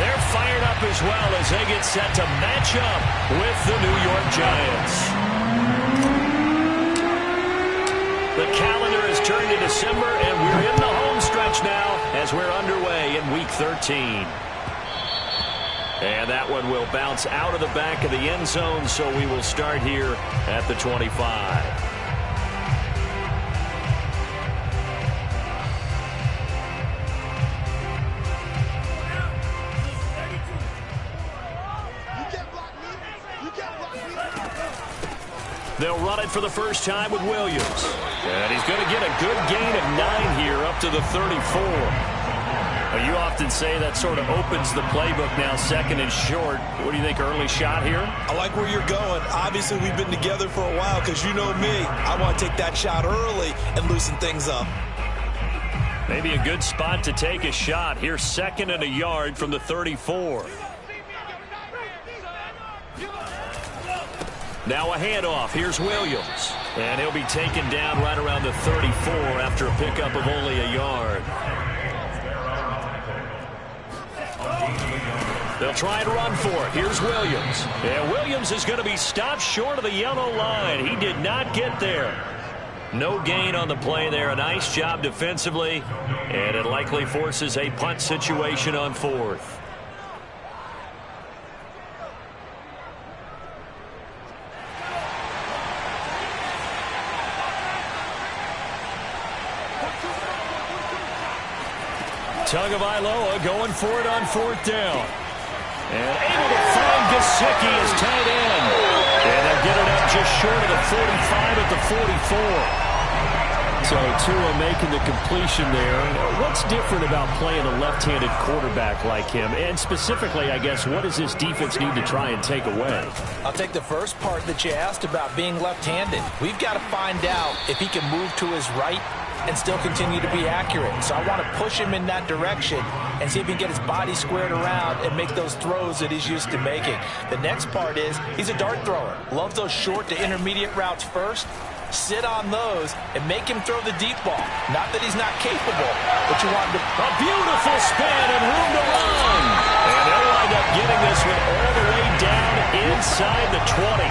They're fired up as well as they get set to match up with the New York Giants. The calendar has turned to December, and we're in the home stretch now as we're underway in Week 13. And that one will bounce out of the back of the end zone, so we will start here at the 25. They'll run it for the first time with Williams. And he's going to get a good gain of 9 here up to the 34. You often say that sort of opens the playbook now, second and short. What do you think, early shot here? I like where you're going. Obviously, we've been together for a while because you know me. I want to take that shot early and loosen things up. Maybe a good spot to take a shot. Here's 2nd and a yard from the 34. Now a handoff. Here's Williams. And he'll be taken down right around the 34 after a pickup of only a yard. They'll try and run for it. Here's Williams. And Williams is going to be stopped short of the yellow line. He did not get there. No gain on the play there. A nice job defensively. And it likely forces a punt situation on 4th. Tagovailoa going for it on 4th down. And able to find Gesicki as tight end. And they'll get it up just short of the 45 at the 44. So Tua making the completion there. What's different about playing a left-handed quarterback like him? And specifically, I guess, what does this defense need to try and take away? I'll take the first part that you asked about being left-handed. We've got to find out if he can move to his right and still continue to be accurate. So I want to push him in that direction and see if he can get his body squared around and make those throws that he's used to making. The next part is he's a dart thrower. Loves those short to intermediate routes first. Sit on those and make him throw the deep ball. Not that he's not capable, but you want him to... A beautiful spin and room to run. And they'll wind up getting this one all the way down inside the 20.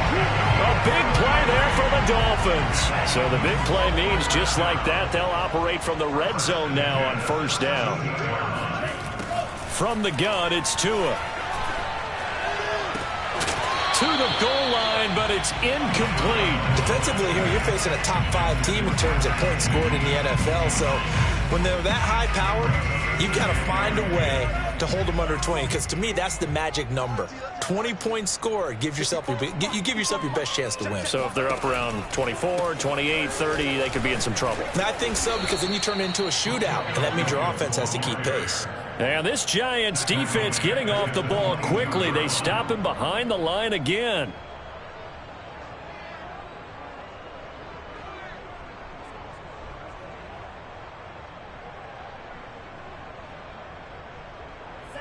A big play there for the Dolphins. So the big play means just like that, they'll operate from the red zone now on 1st down. From the gun, it's Tua. To the goal line, but it's incomplete. Defensively here, you're facing a top 5 team in terms of points scored in the NFL. So when they're that high powered, you've got to find a way to hold them under 20, because to me that's the magic number. 20 points scored gives yourself you give yourself your best chance to win. So if they're up around 24, 28, 30, they could be in some trouble. And I think so, because then you turn it into a shootout, and that means your offense has to keep pace. And this Giants defense getting off the ball quickly. They stop him behind the line again.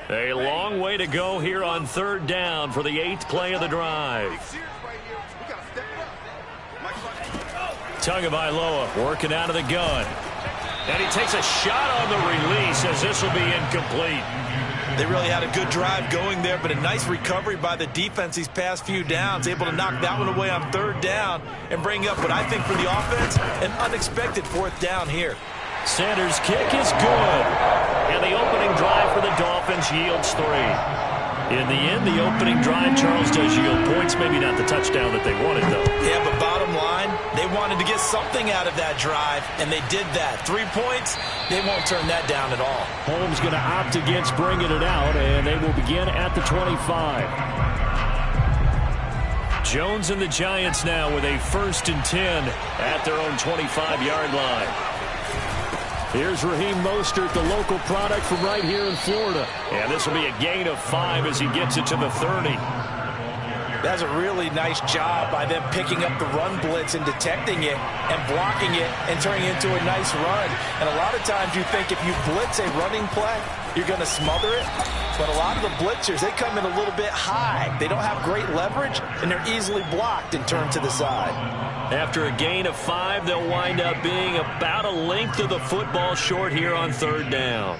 A long way to go here on 3rd down for the 8th play of the drive. Tagovailoa working out of the gun. And he takes a shot on the release as this will be incomplete. They really had a good drive going there, but a nice recovery by the defense these past few downs. Able to knock that one away on 3rd down and bring up what I think for the offense, an unexpected 4th down here. Sanders' kick is good. And the opening drive for the Dolphins yields 3. In the end, the opening drive, Charles, does yield points. Maybe not the touchdown that they wanted, though. Yeah, but bottom line, they wanted to get something out of that drive, and they did that. 3 points, they won't turn that down at all. Holmes going to opt against bringing it out, and they will begin at the 25. Jones and the Giants now with a 1st and 10 at their own 25-yard line. Here's Raheem Mostert, the local product from right here in Florida. And this will be a gain of 5 as he gets it to the 30. That's a really nice job by them picking up the run blitz and detecting it and blocking it and turning it into a nice run. And a lot of times you think if you blitz a running play, you're going to smother it. But a lot of the blitzers, they come in a little bit high. They don't have great leverage, and they're easily blocked and turned to the side. After a gain of 5, they'll wind up being about a length of the football short here on 3rd down.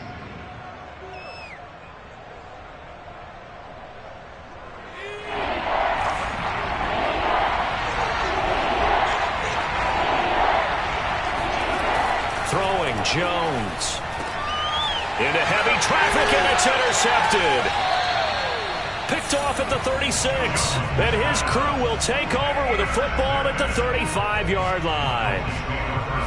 traffic, and it's intercepted. Picked off at the 36. And his crew will take over with a football at the 35-yard line.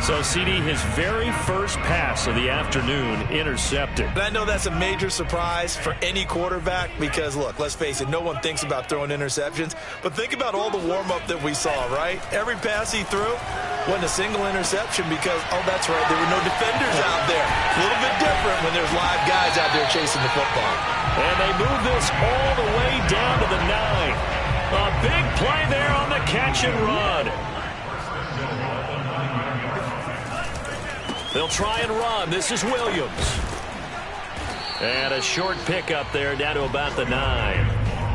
So, CD, his very first pass of the afternoon intercepted. And I know that's a major surprise for any quarterback because, look, let's face it, no one thinks about throwing interceptions. But think about all the warm-up that we saw, right? Every pass he threw wasn't a single interception because, oh, that's right, there were no defenders out there. A little bit different when there's live guys out there chasing the football. And they move this all the way down to the 9. A big play there on the catch and run. They'll try and run. This is Williams. And a short pickup there down to about the 9.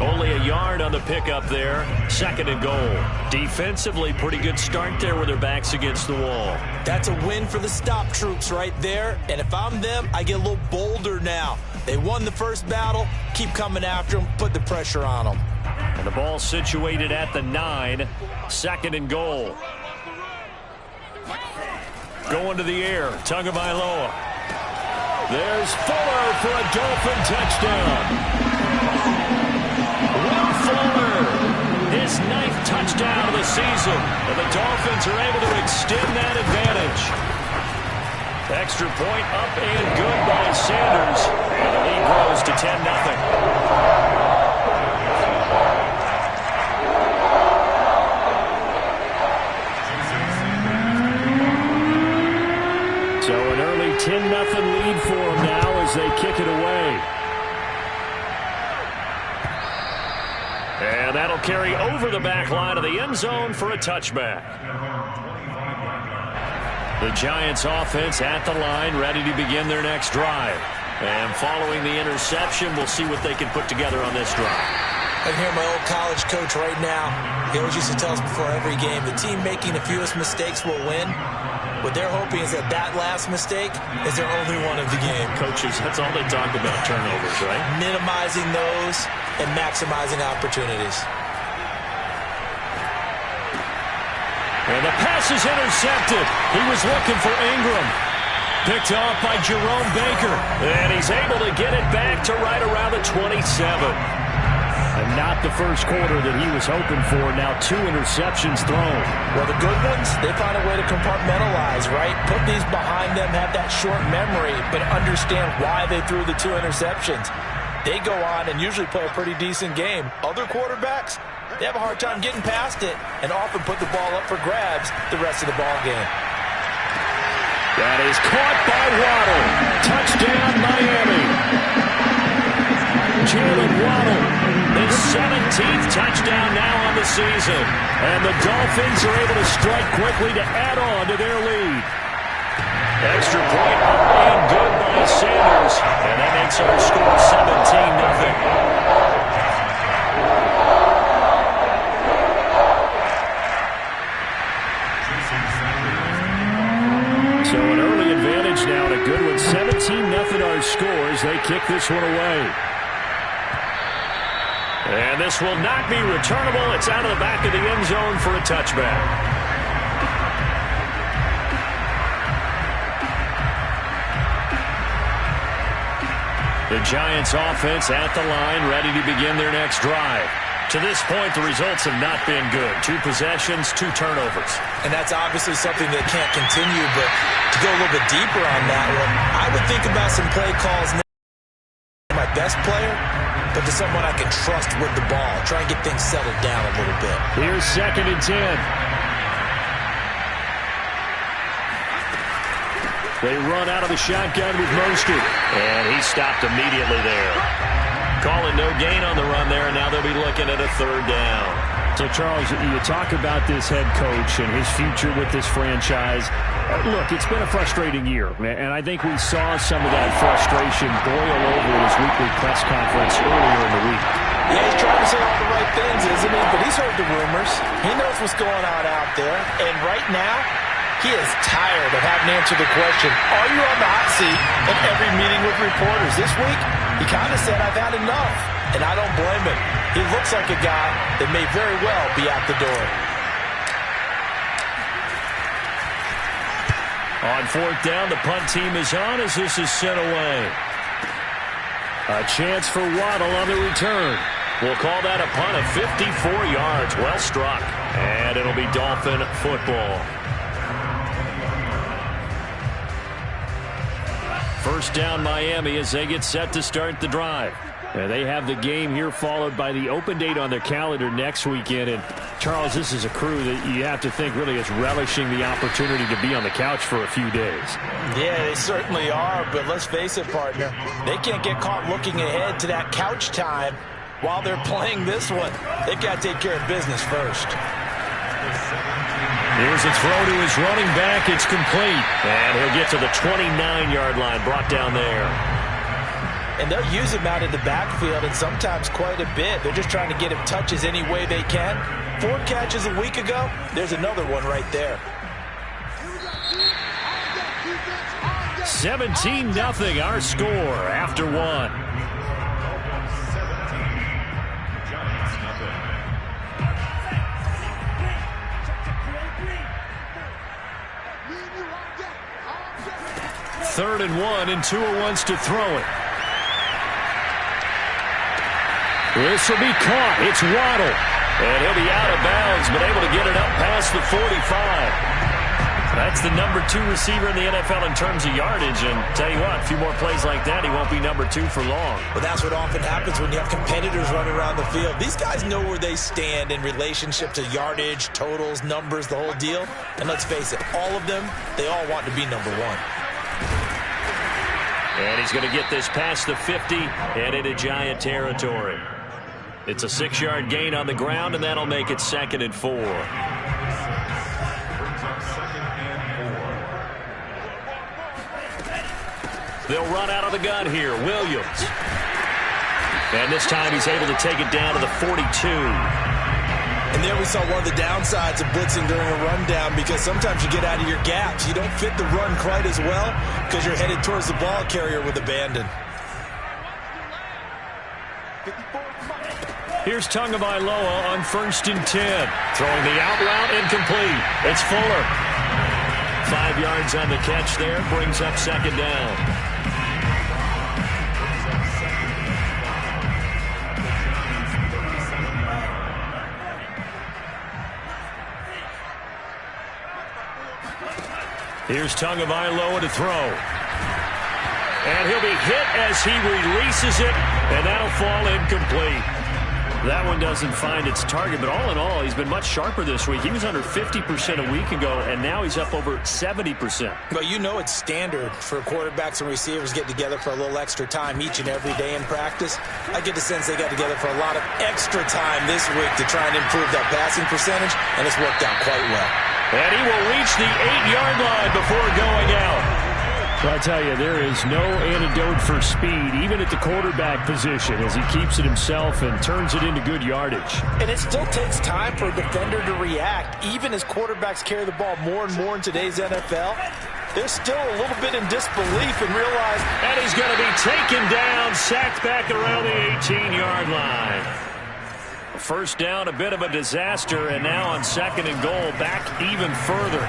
Only a yard on the pickup there. 2nd and goal. Defensively, pretty good start there with their backs against the wall. That's a win for the stop troops right there. And if I'm them, I get a little bolder now. They won the first battle. Keep coming after them. Put the pressure on them. And the ball situated at the 9. 2nd and goal. Going to the air. Tagovailoa. There's Fuller for a Dolphin touchdown. Will Fuller, his 9th touchdown of the season. And the Dolphins are able to extend that advantage. Extra point up and good by Sanders. And the lead grows to 10-0. So an early 10-0 lead for them now as they kick it away. And that'll carry over the back line of the end zone for a touchback. The Giants offense at the line, ready to begin their next drive. And following the interception, we'll see what they can put together on this drive. I can hear my old college coach right now. He always used to tell us before every game, the team making the fewest mistakes will win. What they're hoping is that last mistake is their only one of the game. Coaches, that's all they talk about, turnovers, right? Minimizing those and maximizing opportunities. And the pass is intercepted. He was looking for Ingram. Picked off by Jerome Baker. And he's able to get it back to right around the 27. And not the first quarter that he was hoping for. Now 2 interceptions thrown. Well, the good ones, they find a way to compartmentalize, right? Put these behind them, have that short memory, but understand why they threw the 2 interceptions. They go on and usually play a pretty decent game. Other quarterbacks, they have a hard time getting past it and often put the ball up for grabs the rest of the ball game. That is caught by Waddle. Touchdown, Miami. Jalen Waddle, his 17th touchdown now on the season. And the Dolphins are able to strike quickly to add on to their lead. Extra point up and good by Sanders. And that makes our score 17-0. So an early advantage now and a good one. 17-0 our score as they kick this one away. And this will not be returnable. It's out of the back of the end zone for a touchback. The Giants offense at the line, ready to begin their next drive. To this point, the results have not been good. 2 possessions, 2 turnovers. And that's obviously something that can't continue, but to go a little bit deeper on that one, I would think about some play calls now. My best player, but to someone I can trust with the ball. Try and get things settled down a little bit. Here's 2nd and 10. They run out of the shotgun with Mostert. And he stopped immediately there. Calling no gain on the run there, and now they'll be looking at a 3rd down. So, Charles, you talk about this head coach and his future with this franchise. Look, it's been a frustrating year, and I think we saw some of that frustration boil over his weekly press conference earlier in the week. Yeah, he's trying to say all the right things, isn't he? But he's heard the rumors. He knows what's going on out there, and right now, he is tired of having to answer the question, are you on the hot seat in every meeting with reporters? This week, he kind of said, I've had enough, and I don't blame him. He looks like a guy that may very well be out the door. On 4th down, the punt team is on as this is sent away. A chance for Waddle on the return. We'll call that a punt of 54 yards. Well struck. And it'll be Dolphin football. First down Miami as they get set to start the drive. They have the game here followed by the open date on their calendar next weekend. And Charles, this is a crew that you have to think really is relishing the opportunity to be on the couch for a few days. Yeah, they certainly are. But let's face it, partner, they can't get caught looking ahead to that couch time while they're playing this one. They've got to take care of business first. Here's a throw to his running back. It's complete. And he'll get to the 29-yard line, brought down there. And they'll use him out in the backfield, and sometimes quite a bit. They're just trying to get him touches any way they can. 4 catches a week ago. There's another one right there. 17-0 our score after 1. Third and 1, and Tua wants to throw it. This will be caught. It's Waddle. And he'll be out of bounds, but able to get it up past the 45. That's the number 2 receiver in the NFL in terms of yardage. And tell you what, a few more plays like that, he won't be number 2 for long. Well, that's what often happens when you have competitors running around the field. These guys know where they stand in relationship to yardage, totals, numbers, the whole deal. And let's face it, all of them, they all want to be number 1. And he's going to get this past the 50 and into Giant territory. It's a 6-yard gain on the ground, and that'll make it 2nd and 4. They'll run out of the gun here. Williams. And this time he's able to take it down to the 42. And there we saw one of the downsides of blitzing during a rundown, because sometimes you get out of your gaps. You don't fit the run quite as well because you're headed towards the ball carrier with abandon. Here's Tagovailoa on 1st and 10. Throwing the out route, incomplete. It's Fuller. 5 yards on the catch there. Brings up 2nd down. Here's Tagovailoa to throw. And he'll be hit as he releases it, and that'll fall incomplete. That one doesn't find its target, but all in all, he's been much sharper this week. He was under 50% a week ago, and now he's up over 70%. Well, you know it's standard for quarterbacks and receivers get together for a little extra time each and every day in practice. I get the sense they got together for a lot of extra time this week to try and improve that passing percentage, and it's worked out quite well. And he will reach the 8-yard line before going out. Well, I tell you, there is no antidote for speed, even at the quarterback position, as he keeps it himself and turns it into good yardage. And it still takes time for a defender to react. Even as quarterbacks carry the ball more and more in today's NFL, they're still a little bit in disbelief and realize... And he's going to be taken down, sacked back around the 18-yard line. First down, a bit of a disaster, and now on 2nd and goal, back even further.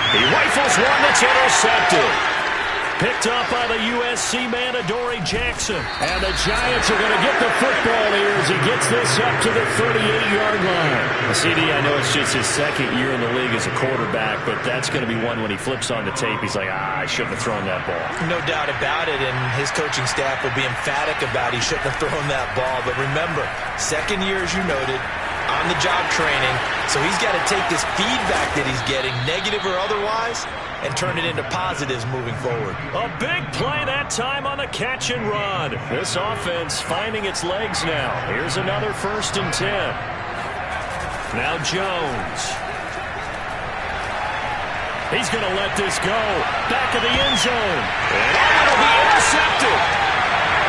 He rifles one that's intercepted. Picked up by the USC man, Adoree Jackson. And the Giants are going to get the football here as he gets this up to the 38-yard line. CD, I know it's just his 2nd year in the league as a quarterback, but that's going to be one when he flips on the tape. He's like, I shouldn't have thrown that ball. No doubt about it, and his coaching staff will be emphatic about he shouldn't have thrown that ball. But remember, 2nd year, as you noted, on-the-job training, so he's got to take this feedback that he's getting, negative or otherwise, and turn it into positives moving forward. A big play that time on the catch and run. This offense finding its legs now. Here's another 1st and 10. Now Jones. He's going to let this go. Back of the end zone. And it'll be intercepted.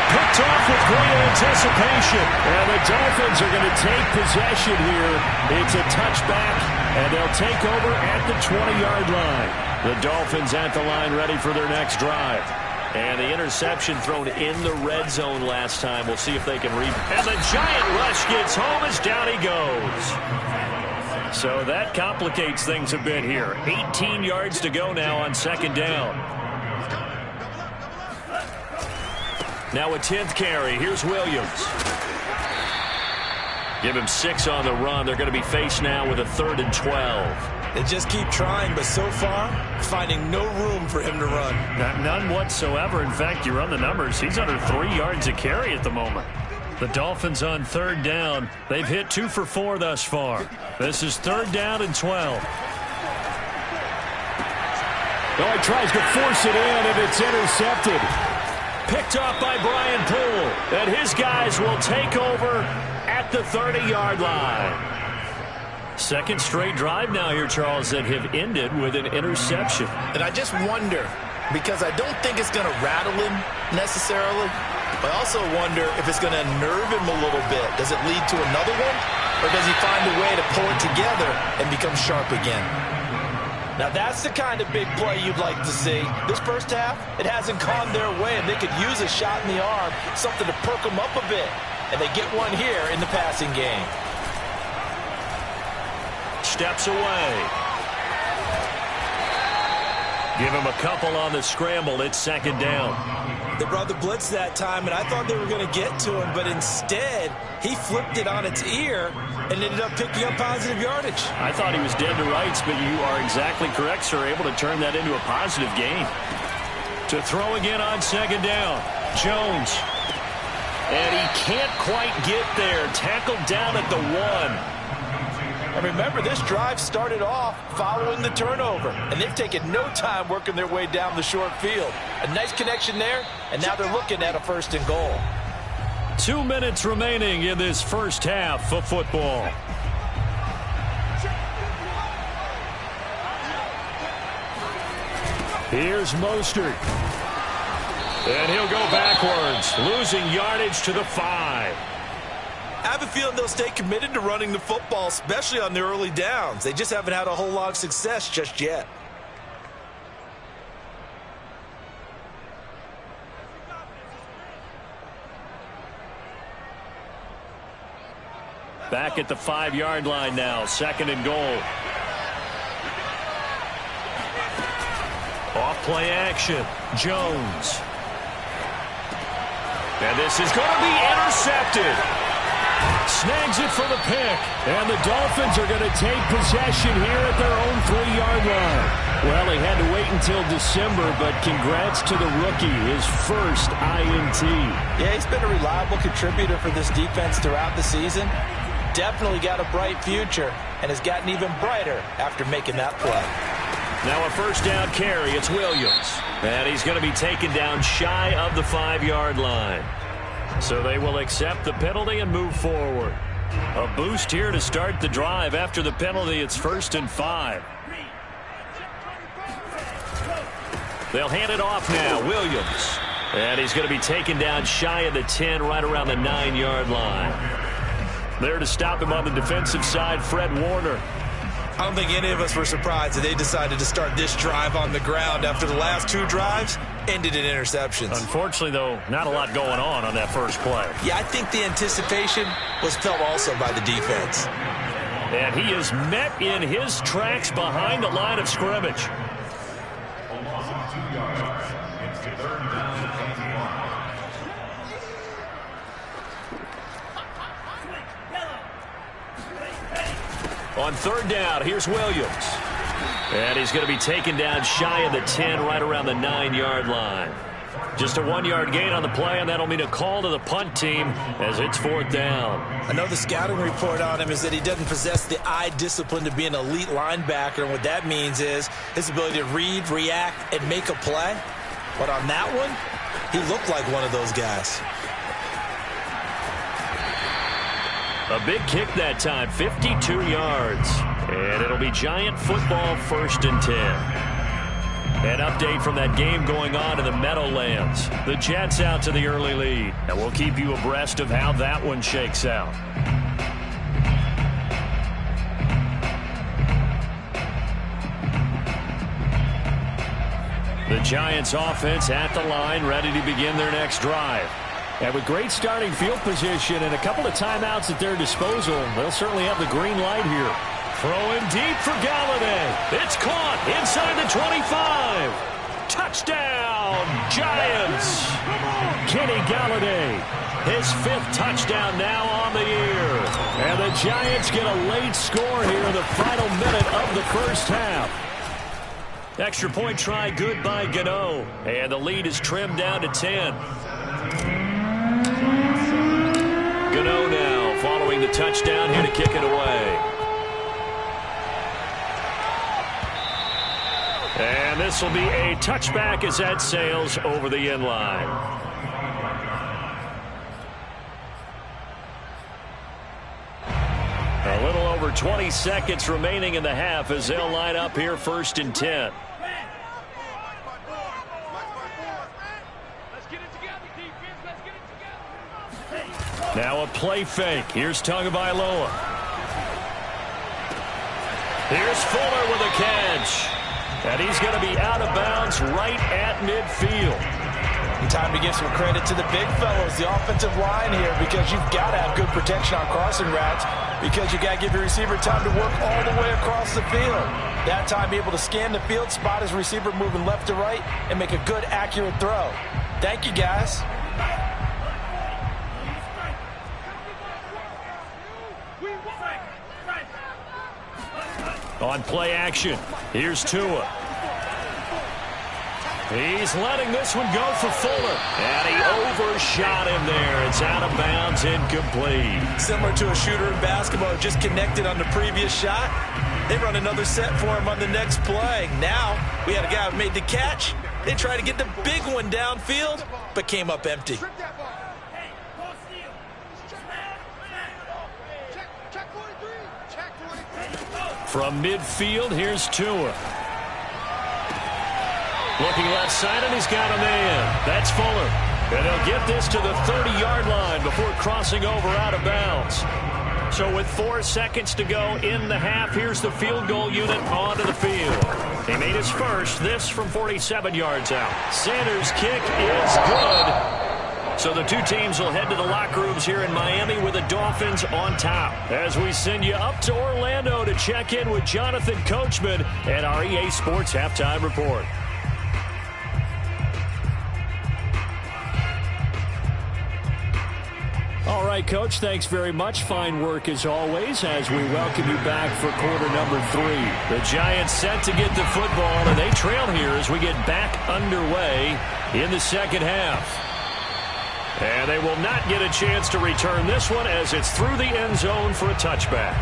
Picked off with great anticipation. And the Dolphins are going to take possession here. It's a touchback, and they'll take over at the 20-yard line. The Dolphins at the line ready for their next drive. And the interception thrown in the red zone last time. We'll see if they can rebound. And the Giant rush gets home as down he goes. So that complicates things a bit here. 18 yards to go now on 2nd down. Now a 10th carry. Here's Williams. Give him 6 on the run. They're going to be faced now with a 3rd and 12. They just keep trying, but so far, finding no room for him to run. None whatsoever. In fact, you run the numbers. He's under 3 yards a carry at the moment. The Dolphins on 3rd down. They've hit 2 for 4 thus far. This is 3rd down and 12. Oh, he tries to force it in, and it's intercepted. Picked off by Brian Poole. And his guys will take over at the 30-yard line. Second straight drive now here, Charles, that have ended with an interception. And I just wonder, because I don't think it's going to rattle him necessarily, but I also wonder if it's going to unnerve him a little bit. Does it lead to another one? Or does he find a way to pull it together and become sharp again? Now that's the kind of big play you'd like to see. This first half, it hasn't gone their way, and they could use a shot in the arm, something to perk them up a bit. And they get one here in the passing game. Steps away. Give him a couple on the scramble. It's 2nd down. They brought the blitz that time, and I thought they were going to get to him, but instead, he flipped it on its ear and ended up picking up positive yardage. I thought he was dead to rights, but you are exactly correct, sir. Able to turn that into a positive gain. To throw again on 2nd down. Jones. And he can't quite get there. Tackled down at the 1. And remember, this drive started off following the turnover, and they've taken no time working their way down the short field. A nice connection there, and now they're looking at a 1st and goal. 2 minutes remaining in this first half of football. Here's Mostert. And he'll go backwards, losing yardage to the 5. I have a feeling they'll stay committed to running the football, especially on the early downs. They just haven't had a whole lot of success just yet. Back at the 5-yard line now, 2nd and goal. Off play action, Jones. And this is going to be intercepted. Snags it for the pick, and the Dolphins are going to take possession here at their own 3-yard line. Well, he had to wait until December, but congrats to the rookie, his first INT. Yeah, he's been a reliable contributor for this defense throughout the season. Definitely got a bright future, and has gotten even brighter after making that play. Now a 1st down carry, it's Williams. And he's going to be taken down shy of the 5-yard line. So they will accept the penalty and move forward. A boost here to start the drive. After the penalty, it's 1st and 5. They'll hand it off now, Williams. And he's going to be taken down shy of the 10, right around the 9-yard line. There to stop him on the defensive side, Fred Warner. I don't think any of us were surprised that they decided to start this drive on the ground after the last 2 drives ended in interceptions. Unfortunately, though, not a lot going on that first play. Yeah, I think the anticipation was felt also by the defense. And he is met in his tracks behind the line of scrimmage. On 3rd down, here's Williams. And he's going to be taken down shy of the 10, right around the 9-yard line. Just a 1-yard gain on the play, and that'll mean a call to the punt team as it's 4th down. I know the scouting report on him is that he doesn't possess the eye discipline to be an elite linebacker, and what that means is his ability to read, react, and make a play. But on that one, he looked like one of those guys. A big kick that time, 52 yards. And it'll be Giant football, 1st and 10. An update from that game going on in the Meadowlands. The Jets out to the early lead. And we'll keep you abreast of how that one shakes out. The Giants offense at the line, ready to begin their next drive. And with great starting field position and a couple of timeouts at their disposal, they'll certainly have the green light here. Throwing deep for Galladay. It's caught inside the 25. Touchdown! touchdown, Giants. Kenny Galladay, his 5th touchdown now on the year. And the Giants get a late score here in the final minute of the first half. Extra point try good by Gano. And the lead is trimmed down to 10. Gano now following the touchdown here to kick it away. And this will be a touchback as that sails over the end line. A little over 20 seconds remaining in the half as they'll line up here 1st and 10. Now a play fake. Here's Tagovailoa. Here's Fuller with a catch. And he's going to be out of bounds right at midfield. Time to give some credit to the big fellows, the offensive line here, because you've got to have good protection on crossing routes, because you got to give your receiver time to work all the way across the field. That time, be able to scan the field, spot his receiver moving left to right, and make a good, accurate throw. Thank you, guys. On play action, here's Tua. He's letting this one go for Fuller. And he overshot him there. It's out of bounds, incomplete. Similar to a shooter in basketball, just connected on the previous shot. They run another set for him on the next play. Now, we had a guy who made the catch. They tried to get the big one downfield, but came up empty. From midfield, here's Tua. Looking left side, and he's got a man. That's Fuller. And he'll get this to the 30-yard line before crossing over out of bounds. So with 4 seconds to go in the half, here's the field goal unit onto the field. He made his first, this from 47 yards out. Sanders' kick is good. So the two teams will head to the locker rooms here in Miami with the Dolphins on top. As we send you up to Orlando to check in with Jonathan Coachman and our EA Sports Halftime Report. All right, Coach, thanks very much. Fine work as always as we welcome you back for quarter number 3. The Giants set to get the football, and they trail here as we get back underway in the second half. And they will not get a chance to return this one as it's through the end zone for a touchback.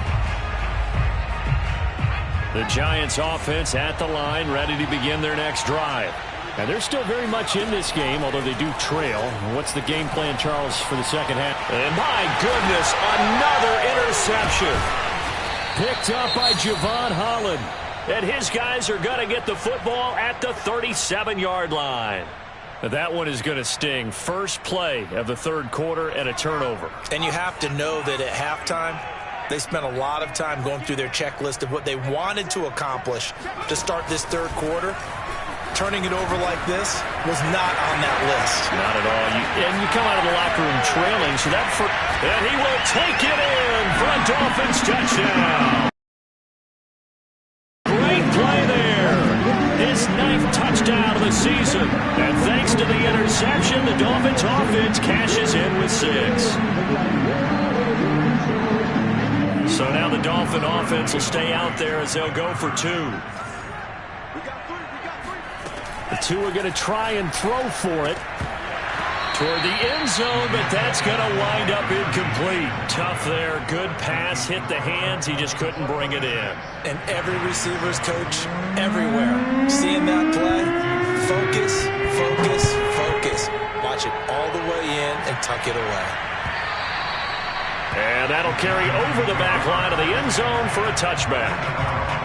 The Giants offense at the line, ready to begin their next drive. And they're still very much in this game, although they do trail. What's the game plan, Charles, for the second half? And my goodness, another interception. Picked up by Jevon Holland. And his guys are going to get the football at the 37-yard line. That one is going to sting. First play of the third quarter and a turnover. And you have to know that at halftime, they spent a lot of time going through their checklist of what they wanted to accomplish to start this third quarter. Turning it over like this was not on that list. Not at all. And you come out of the locker room trailing, so that and he will take it in for a Dolphins touchdown. Great play there. His 9th touchdown of the season. And thanks to the interception, the Dolphins offense cashes in with 6. So now the Dolphin offense will stay out there as they'll go for 2. The 2 are going to try and throw for it toward the end zone, but that's going to wind up incomplete. Tough there. Good pass. Hit the hands. He just couldn't bring it in. And every receiver's coach everywhere. Seeing that play, focus, focus, focus. Watch it all the way in and tuck it away. And that'll carry over the back line of the end zone for a touchback.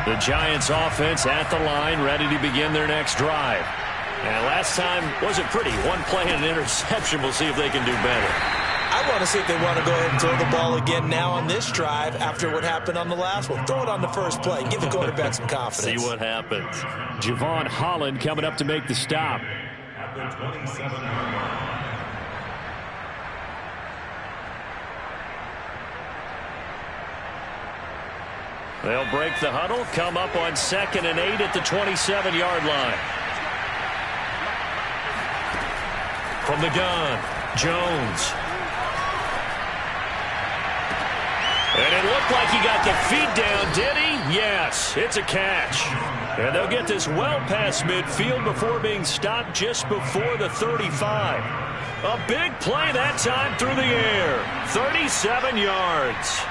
The Giants offense at the line, ready to begin their next drive. And last time wasn't pretty. One play and an interception. We'll see if they can do better. I want to see if they want to go ahead and throw the ball again now on this drive after what happened on the last one. Throw it on the first play. Give the quarterback some confidence. See what happens. Jevon Holland coming up to make the stop. They'll break the huddle, come up on 2nd and 8 at the 27-yard line. From the gun, Jones. And it looked like he got the feet down, did he? Yes, it's a catch. And they'll get this well past midfield before being stopped just before the 35. A big play that time through the air. 37 yards.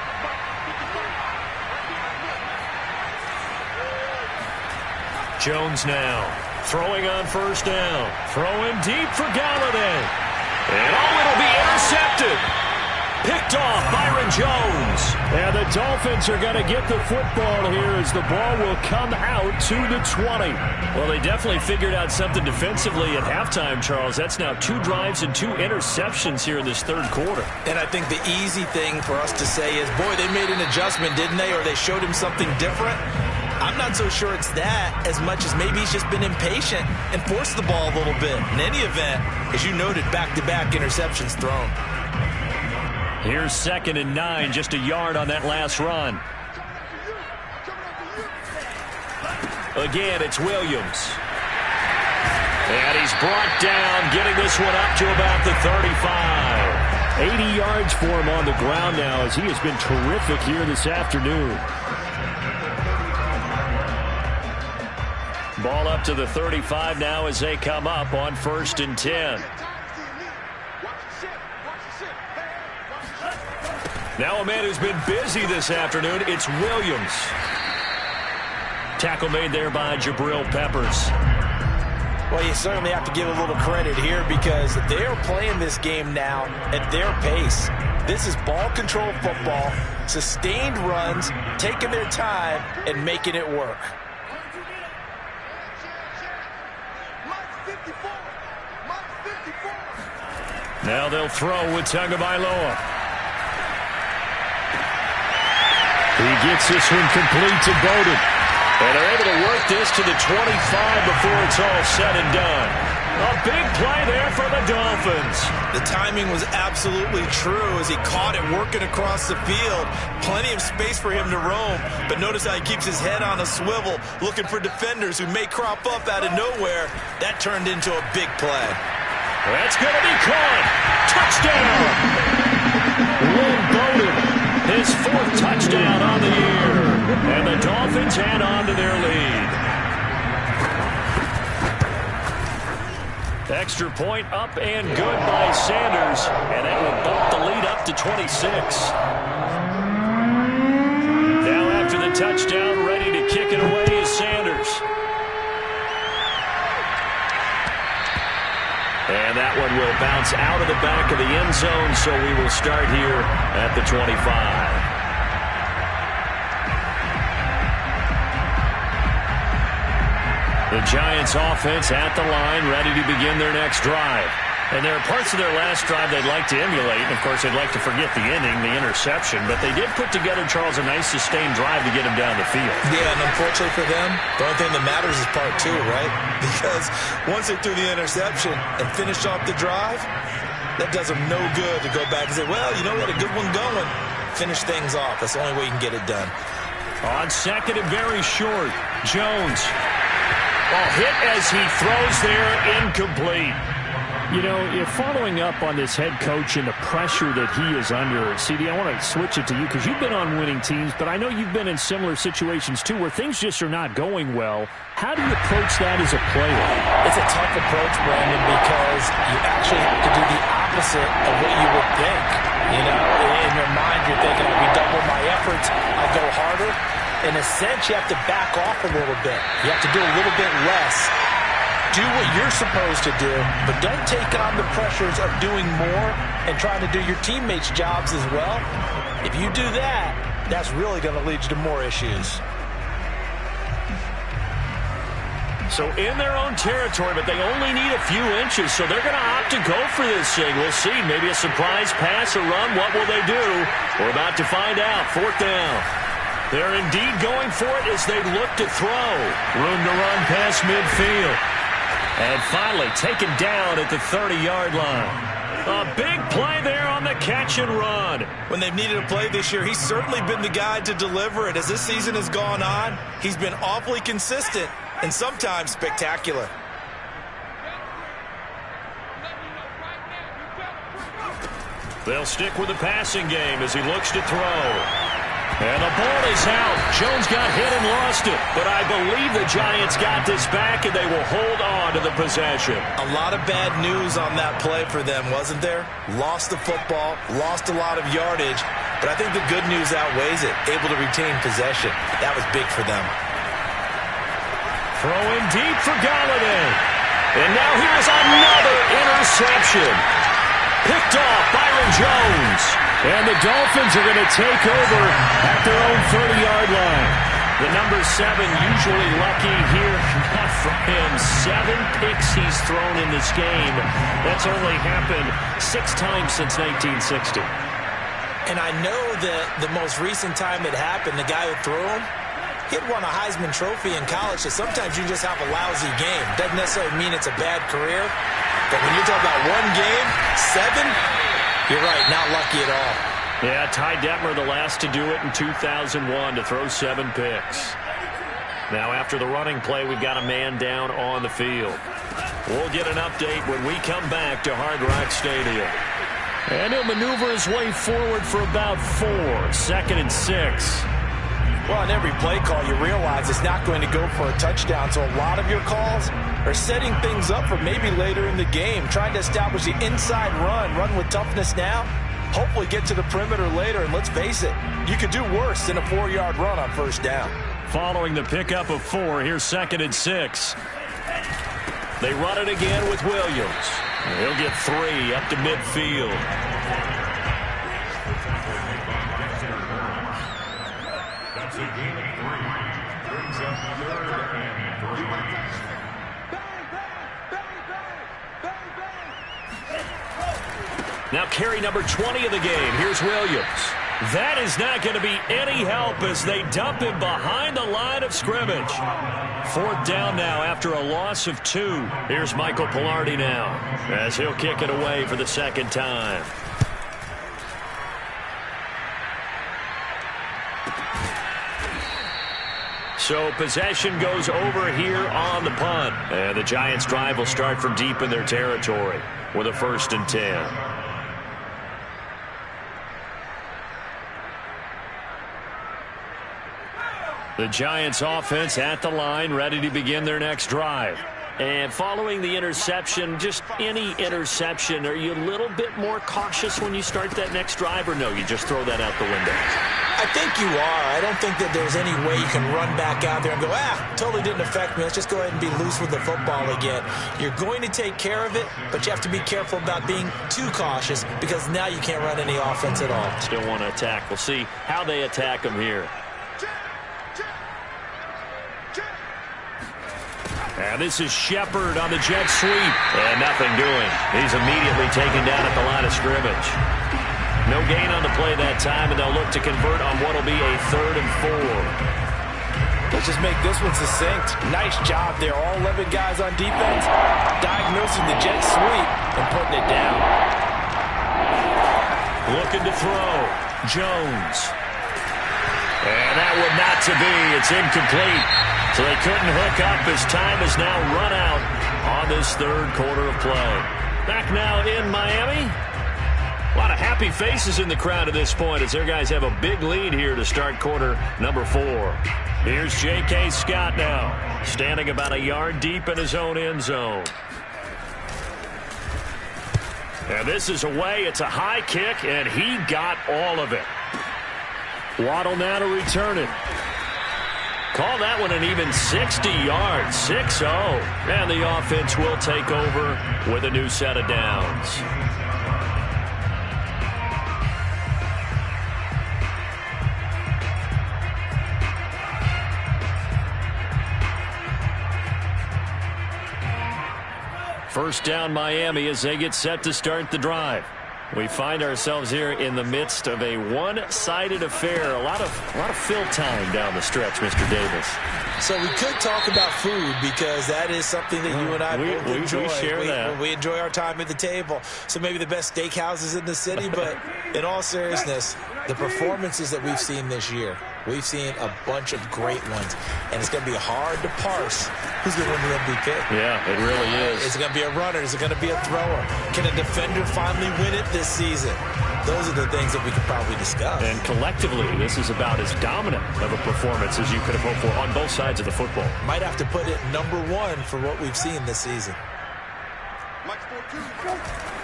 Jones now throwing on 1st down. Throwing deep for Galladay. And it'll be intercepted. Picked off Byron Jones. And the Dolphins are going to get the football here as the ball will come out to the 20. Well, they definitely figured out something defensively at halftime, Charles. That's now 2 drives and 2 interceptions here in this 3rd quarter. And I think the easy thing for us to say is, boy, they made an adjustment, didn't they? Or they showed him something different. I'm not so sure it's that as much as maybe he's just been impatient and forced the ball a little bit. In any event, as you noted, back-to-back interceptions thrown. Here's 2nd and 9, just a yard on that last run. Again, it's Williams. And he's brought down, getting this one up to about the 35. 80 yards for him on the ground now as he has been terrific here this afternoon. Ball up to the 35 now as they come up on 1st and 10. Now a man who's been busy this afternoon, it's Williams. Tackle made there by Jabril Peppers. Well, you certainly have to give a little credit here because they're playing this game now at their pace. This is ball control football, sustained runs, taking their time, and making it work. Now they'll throw with Tagovailoa. He gets this one complete to Bowden. And they're able to work this to the 25 before it's all said and done. A big play there for the Dolphins. The timing was absolutely true as he caught it working across the field. Plenty of space for him to roam. But notice how he keeps his head on a swivel, looking for defenders who may crop up out of nowhere. That turned into a big play. That's going to be caught. Touchdown. Lynn Bowden. His 4th touchdown on the year. And the Dolphins add on to their lead. Extra point up and good by Sanders. And that will bump the lead up to 26. Now after the touchdown, ready to kick it away is Sanders. And that one will bounce out of the back of the end zone, so we will start here at the 25. The Giants offense at the line, ready to begin their next drive. And there are parts of their last drive they'd like to emulate. And, of course, they'd like to forget the ending, the interception. But they did put together, Charles, a nice sustained drive to get him down the field. Yeah, and unfortunately for them, the only thing that matters is part 2, right? Because once they threw the interception and finished off the drive, that does them no good to go back and say, well, you know, we had a good one going. Finish things off. That's the only way you can get it done. On 2nd and very short, Jones. Hit as he throws there, incomplete. You know, if following up on this head coach and the pressure that he is under, CD, I want to switch it to you because you've been on winning teams, but I know you've been in similar situations too where things just are not going well. How do you approach that as a player? It's a tough approach, Brandon, because you actually have to do the opposite of what you would think. You know, in your mind, you're thinking, I redouble my efforts, I go harder. In a sense, you have to back off a little bit. You have to do a little bit less. Do what you're supposed to do, but don't take on the pressures of doing more and trying to do your teammates' jobs as well. If you do that, that's really going to lead you to more issues. So in their own territory, but they only need a few inches, so they're going to opt to go for this thing. We'll see. Maybe a surprise pass or run. What will they do? We're about to find out. 4th down. They're indeed going for it as they look to throw. Room to run past midfield. And finally taken down at the 30-yard line. A big play there on the catch and run. When they've needed a play this year, he's certainly been the guy to deliver it. As this season has gone on, he's been awfully consistent and sometimes spectacular. They'll stick with the passing game as he looks to throw. And the ball is out. Jones got hit and lost it. But I believe the Giants got this back, and they will hold on to the possession. A lot of bad news on that play for them, wasn't there? Lost the football, lost a lot of yardage. But I think the good news outweighs it. Able to retain possession. That was big for them. Throwing deep for Golladay. And now here's another interception. Picked off Byron Jones. And the Dolphins are going to take over at their own 30-yard line. The number 7 usually lucky here. Not for him. 7 picks he's thrown in this game. That's only happened 6 times since 1960. And I know that the most recent time it happened, the guy who threw him, he had won a Heisman Trophy in college, so sometimes you just have a lousy game. Doesn't necessarily mean it's a bad career. But when you're talking about one game, 7, you're right, not lucky at all. Yeah, Ty Detmer, the last to do it in 2001, to throw 7 picks. Now, after the running play, we've got a man down on the field. We'll get an update when we come back to Hard Rock Stadium. And he'll maneuver his way forward for about 4, 2nd and 6. Well, on every play call, you realize it's not going to go for a touchdown, so a lot of your calls are setting things up for maybe later in the game, trying to establish the inside run with toughness now, hopefully get to the perimeter later, and let's face it, you could do worse than a 4-yard run on first down. Following the pickup of 4, here's 2nd and 6. They run it again with Williams. He'll get 3 up to midfield. That's a gain of 3. Brings up 3rd and 3. Now carry number 20 of the game. Here's Williams. That is not going to be any help as they dump him behind the line of scrimmage. 4th down now after a loss of 2. Here's Michael Palardy now as he'll kick it away for the 2nd time. So possession goes over here on the punt. And the Giants' drive will start from deep in their territory with a 1st and 10. The Giants offense at the line, ready to begin their next drive. And following the interception, just any interception, are you a little bit more cautious when you start that next drive, or no, you just throw that out the window? I think you are. I don't think that there's any way you can run back out there and go, totally didn't affect me. Let's just go ahead and be loose with the football again. You're going to take care of it, but you have to be careful about being too cautious because now you can't run any offense at all. Still want to attack. We'll see how they attack them here. And this is Shepard on the jet sweep. And nothing doing. He's immediately taken down at the line of scrimmage. No gain on the play that time, and they'll look to convert on what will be a 3rd and 4. Let's just make this one succinct. Nice job there. All 11 guys on defense diagnosing the jet sweep and putting it down. Looking to throw. Jones. And that one not to be. It's incomplete. So they couldn't hook up as time has now run out on this 3rd quarter of play. Back now in Miami. A lot of happy faces in the crowd at this point as their guys have a big lead here to start quarter number 4. Here's J.K. Scott now, standing about a yard deep in his own end zone. And this is away. It's a high kick, and he got all of it. Waddle now to return it. Call that one an even 60 yards, 6-0. And the offense will take over with a new set of downs. First down Miami as they get set to start the drive. We find ourselves here in the midst of a one-sided affair. A lot of fill time down the stretch, Mr. Davis. So we could talk about food because that is something that you and I both enjoy. We share that. We enjoy our time at the table. So maybe the best steakhouses in the city, but in all seriousness, the performances that we've seen this year, we've seen a bunch of great ones, and it's going to be hard to parse who's going to win the MVP. Yeah, it really is. Is it going to be a runner? Is it going to be a thrower? Can a defender finally win it this season? Those are the things that we could probably discuss. And collectively, this is about as dominant of a performance as you could have hoped for on both sides of the football. Might have to put it #1 for what we've seen this season.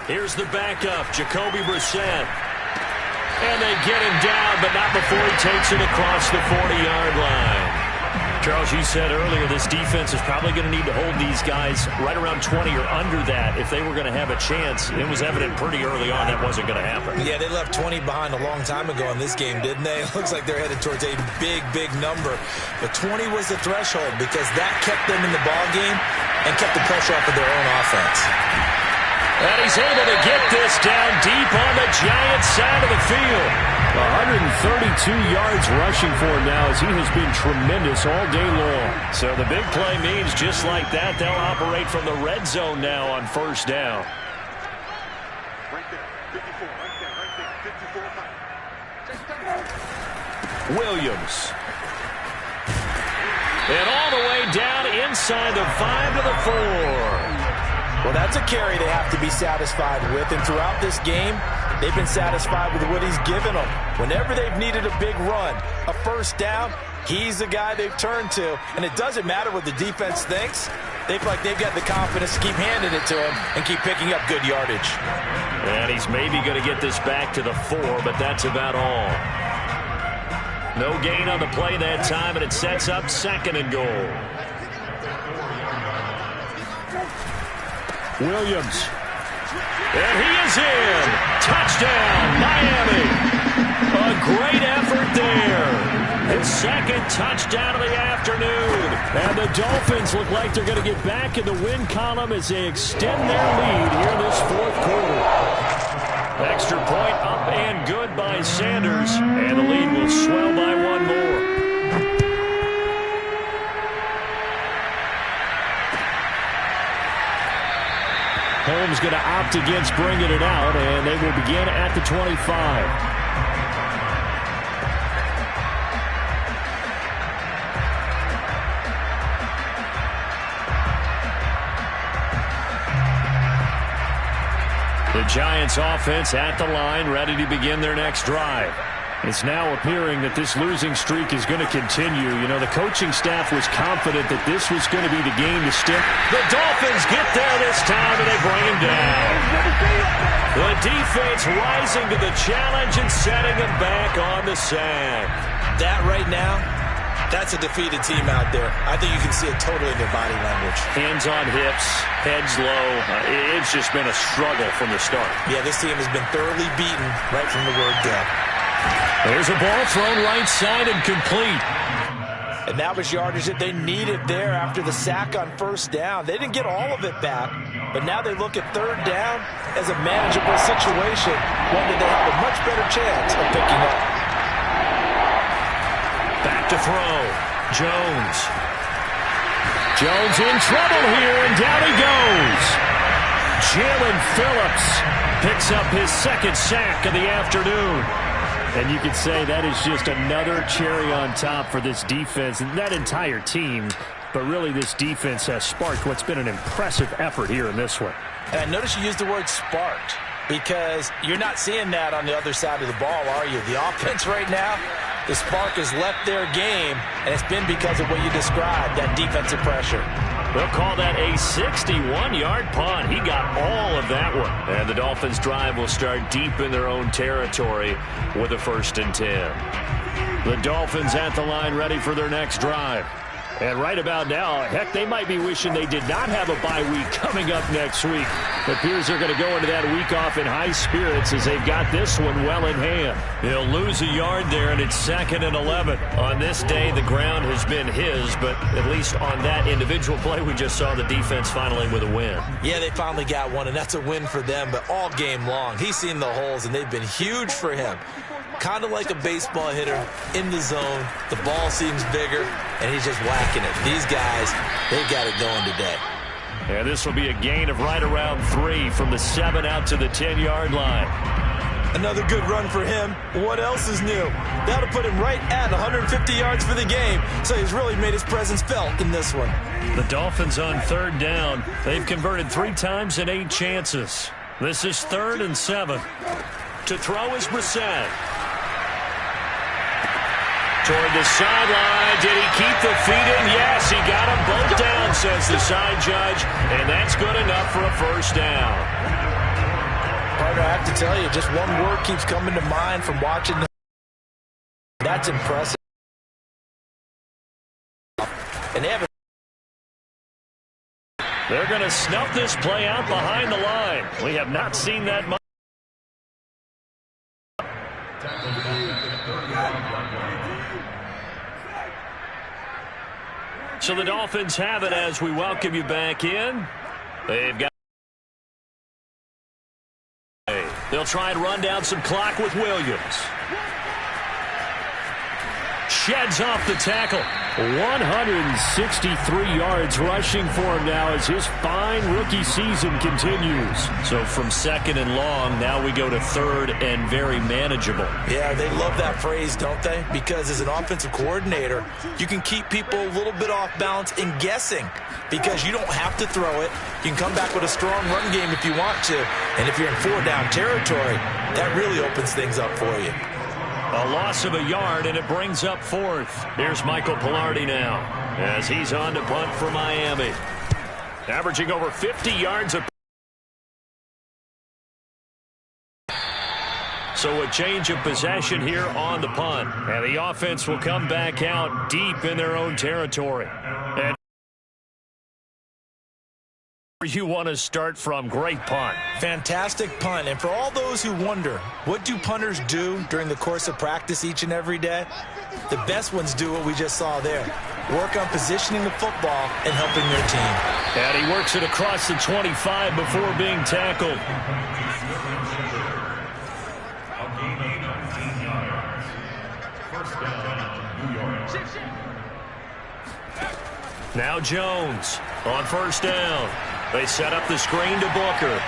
Here's the backup, Jacoby Brissett. And they get him down, but not before he takes it across the 40-yard line. Charles, you said earlier this defense is probably going to need to hold these guys right around 20 or under that if they were going to have a chance. It was evident pretty early on that wasn't going to happen. Yeah, they left 20 behind a long time ago in this game, didn't they? It looks like they're headed towards a big, big number. But 20 was the threshold because that kept them in the ball game and kept the pressure off of their own offense. And he's able to get this down deep on the Giants side of the field. 132 yards rushing for him now as he has been tremendous all day long. So the big play means just like that, they'll operate from the red zone now on first down. Williams. And all the way down inside the 5 to the 4. Well, that's a carry they have to be satisfied with, and throughout this game, they've been satisfied with what he's given them. Whenever they've needed a big run, a first down, he's the guy they've turned to, and it doesn't matter what the defense thinks. They feel like they've got the confidence to keep handing it to him and keep picking up good yardage. And he's maybe going to get this back to the 4, but that's about all. No gain on the play that time, and it sets up 2nd and goal. Williams. And he is in. Touchdown, Miami. A great effort there. His 2nd touchdown of the afternoon. And the Dolphins look like they're going to get back in the win column as they extend their lead here in this 4th quarter. Extra point up and good by Sanders. And the lead will swell by 1 more. Holmes going to opt against bringing it out, and they will begin at the 25. The Giants offense at the line, ready to begin their next drive. It's now appearing that this losing streak is going to continue. You know, the coaching staff was confident that this was going to be the game to stick. The Dolphins get there this time, and they bring him down. The defense rising to the challenge and setting them back on the sack. That right now, that's a defeated team out there. I think you can see it totally in their body language. Hands on hips, heads low. It's just been a struggle from the start. Yeah, this team has been thoroughly beaten right from the word go. There's a ball thrown right side and complete. And that was yardage that they needed there after the sack on first down. They didn't get all of it back, but now they look at 3rd down as a manageable situation, one that they have a much better chance of picking up. Back to throw. Jones. Jones in trouble here, and down he goes. Jalen Phillips picks up his 2nd sack of the afternoon. And you could say that is just another cherry on top for this defense and that entire team. But really, this defense has sparked what's been an impressive effort here in this one. And notice you used the word sparked, because you're not seeing that on the other side of the ball, are you? The offense right now, the spark has left their game, and it's been because of what you described, that defensive pressure. They'll call that a 61-yard punt. He got all of that one. And the Dolphins' drive will start deep in their own territory with a 1st and 10. The Dolphins at the line ready for their next drive. And right about now, heck, they might be wishing they did not have a bye week coming up next week. It appears they're going to go into that week off in high spirits as they've got this one well in hand. He'll lose a yard there, and it's 2nd and 11. On this day, the ground has been his, but at least on that individual play, we just saw the defense finally with a win. Yeah, they finally got one, and that's a win for them, but all game long, he's seen the holes, and they've been huge for him. Kind of like a baseball hitter in the zone. The ball seems bigger, and he's just whacking it. These guys, they've got it going today. And this will be a gain of right around 3 from the 7 out to the 10-yard line. Another good run for him. What else is new? That'll put him right at 150 yards for the game, so he's really made his presence felt in this one. The Dolphins on 3rd down. They've converted 3 times in 8 chances. This is 3rd and 7. To throw is Brissett. Toward the sideline. Did he keep the feet in? Yes, he got them both down, says the side judge, and that's good enough for a 1st down. Partner, I have to tell you, just one word keeps coming to mind from watching. That's impressive. And they have They're going to snuff this play out behind the line. We have not seen that much. So the Dolphins have it as we welcome you back in. They've got. They'll try and run down some clock with Williams. Sheds off the tackle. 163 yards rushing for him now as his fine rookie season continues. So from 2nd and long, now we go to 3rd and very manageable. Yeah, they love that phrase, don't they? Because as an offensive coordinator, you can keep people a little bit off balance and guessing because you don't have to throw it. You can come back with a strong run game if you want to. And if you're in 4-down territory, that really opens things up for you. A loss of a yard, and it brings up 4th. Here's Michael Palardy now as he's on to punt for Miami. Averaging over 50 yards a. So a change of possession here on the punt. And the offense will come back out deep in their own territory. And you want to start from, great punt. Fantastic punt. And for all those who wonder, what do punters do during the course of practice each and every day? The best ones do what we just saw there. Work on positioning the football and helping their team. And he works it across the 25 before being tackled. Now Jones on 1st down. They set up the screen to Booker.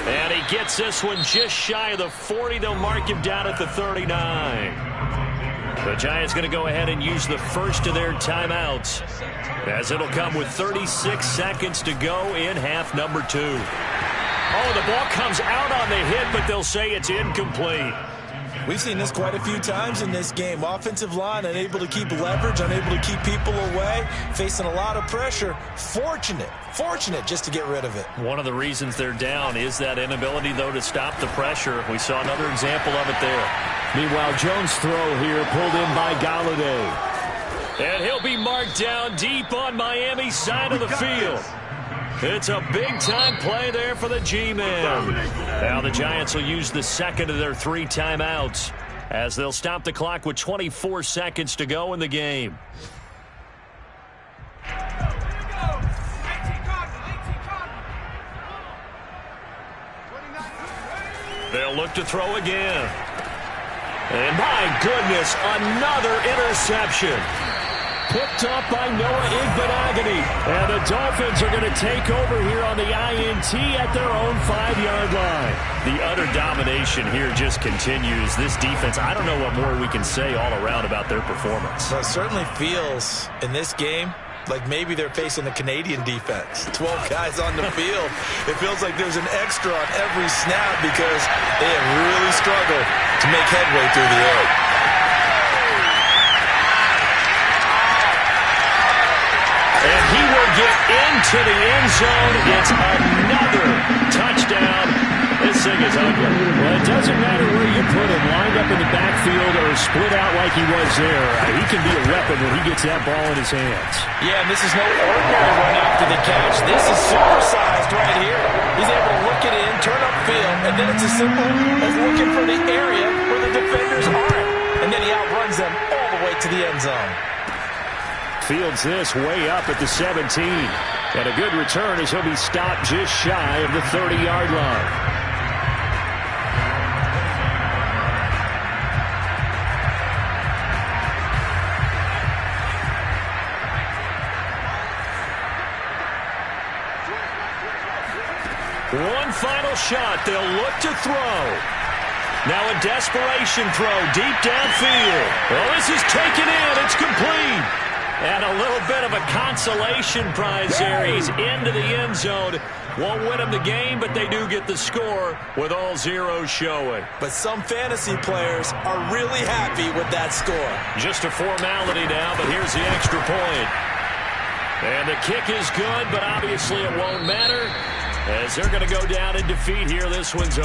And he gets this one just shy of the 40. They'll mark him down at the 39. The Giants going to go ahead and use the first of their timeouts, as it'll come with 36 seconds to go in half number 2. Oh, the ball comes out on the hit, but they'll say it's incomplete. We've seen this quite a few times in this game. Offensive line unable to keep leverage, unable to keep people away, facing a lot of pressure. Fortunate just to get rid of it. One of the reasons they're down is that inability, though, to stop the pressure. We saw another example of it there. Meanwhile, Jones' throw here pulled in by Galladay. And he'll be marked down deep on Miami's side of the field. It's a big-time play there for the G-men. Now the Giants will use the second of their 3 timeouts as they'll stop the clock with 24 seconds to go in the game. They'll look to throw again. And my goodness, another interception. Picked up by Noah Igbinoghene. And the Dolphins are going to take over here on the INT at their own 5-yard line. The utter domination here just continues. This defense, I don't know what more we can say all around about their performance. Well, it certainly feels in this game like maybe they're facing a Canadian defense. 12 guys on the field. It feels like there's an extra on every snap because they have really struggled to make headway through the air. And he will get into the end zone. It's another touchdown. This thing is ugly. Well, it doesn't matter where you put him, lined up in the backfield or split out like he was there. He can be a weapon when he gets that ball in his hands. Yeah, and this is no ordinary run after the catch. This is supersized right here. He's able to look it in, turn upfield, and then it's as simple as looking for the area where the defenders aren't. And then he outruns them all the way to the end zone. Fields this way up at the 17. And a good return as he'll be stopped just shy of the 30-yard line. One final shot. They'll look to throw. Now a desperation throw deep downfield. Well, this is taken in. It's complete. And a little bit of a consolation prize there. He's into the end zone. Won't win them the game, but they do get the score with all zeros showing. But some fantasy players are really happy with that score. Just a formality now, but here's the extra point. And the kick is good, but obviously it won't matter as they're going to go down in defeat here. This one's over.